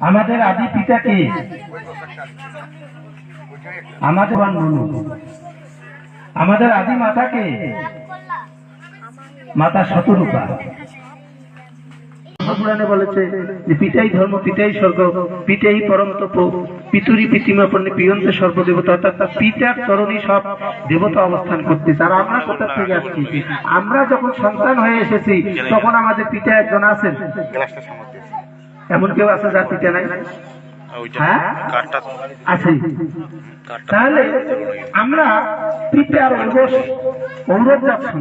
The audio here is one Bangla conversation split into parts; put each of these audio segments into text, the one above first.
আমাদের আদি পিতাকে আমাদের আমাদের আদি মাতাকে মাতা শতরূপা। পুরাণে বলেছে যে পিতাই ধর্ম, পিতাই স্বর্গ, পিতাই পরম তপ, পিতুরি পিতিমা পণ্যে পিয়ন্তে সর্বদেবতা। অর্থাৎ পিতার চরণে সব দেবতা অবস্থান করতেছে। আর আমরা কোথা থেকে আসছি? আমরা যখন সন্তান হয়ে এসেছি তখন আমাদের পিতা একজন আছেন। এমন কেউ আছে যার পিতা নাই? হ্যাঁ আছে। তাহলে আমরা পিতার ঔরস যাচ্ছি।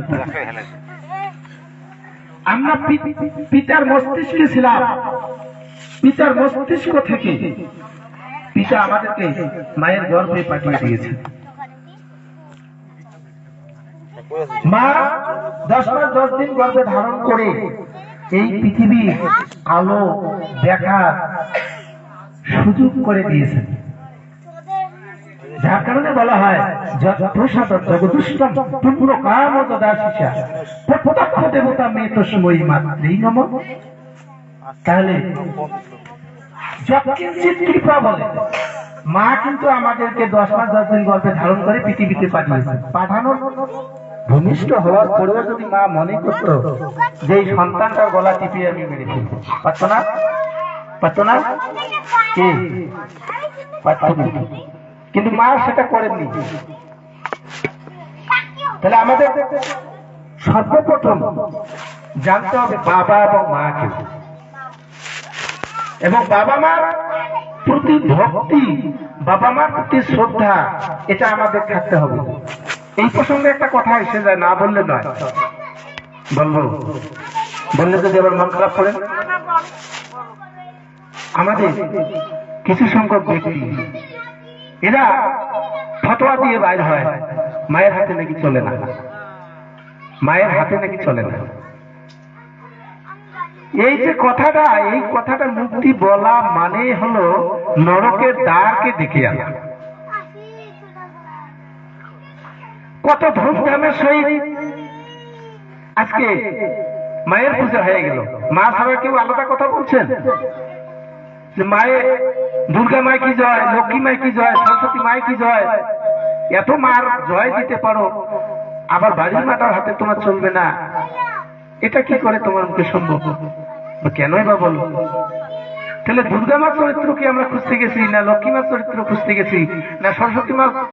আমরা পিতার মস্তিষ্কে ছিলাম। পিতার মস্তিষ্ক থেকে পিতা আমাদেরকে মায়ের গর্ভে পাঠিয়ে দিয়েছে। মা 10 মাস 10 দিন গর্ভে ধারণ করে এই পৃথিবীর আলো দেখার সুযোগ করে দিয়েছেন। যার কারণে বলা হয় প্রসাদ জগদুষ্টম পূর্ণ কাম দাসিসা প্রত্যক্ষ দেবতা মে তস্মৈ মাত্রেই নমঃ। তাহলে যৎকিঞ্চিৎ কৃপা বলে মা কিন্তু আমাদেরকে 10 মাস 10 দিন গর্ভে ধারণ করে পৃথিবীতে পাঠিয়েছে। পাঠানোর ভূমিষ্ঠ হওয়ার পরেও যদি মা মনে করত যে এই সন্তানটার গলা টিপিয়ে আমি মেরে ফেলবো, পারতো না? পারতো না? কে পারতো? কিন্তু মা সেটা করেননি। তাহলে আমাদের সর্বপ্রথম জানতে হবে বাবা এবং মাকে, এবং বাবা মার প্রতি ভক্তি, বাবা মার প্রতি শ্রদ্ধা, এটা আমাদের থাকতে হবে। এই প্রসঙ্গে একটা কথা এসে যায়, না বললে নয়। বলবো, বললে যদি আবার মন খারাপ করেন। আমাদের কিছু সংখ্যক ব্যক্তি এরা ফতোয়া দিয়ে বাইর হয় মায়ের হাতে নাকি চলে না, মায়ের হাতে নাকি চলে না। এই যে কথাটা, এই কথাটা মুক্তি বলা মানে হলো নরকের দ্বারকে দেখে আনা। কত ধুমধামের সহিত আজকে মায়ের পূজা হয়ে গেল। মা ছাড়া কেউ আলাদা কথা বলছেন যে মায়ের দুর্গা মাই কি জয়, লক্ষ্মী মাই কি জয়, সরস্বতী মাই কি জয়। এত মার জয় দিতে পারো, আবার বাড়ির মাটার হাতে তোমার চলবে না, এটা কি করে তোমার মুখে সম্ভব? কেনই বা বলো? তাহলে দুর্গা মার চরিত্র কি আমরা খুঁজতে গেছি, না লক্ষ্মী মার চরিত্র খুঁজতে গেছি, না সরস্বতী মার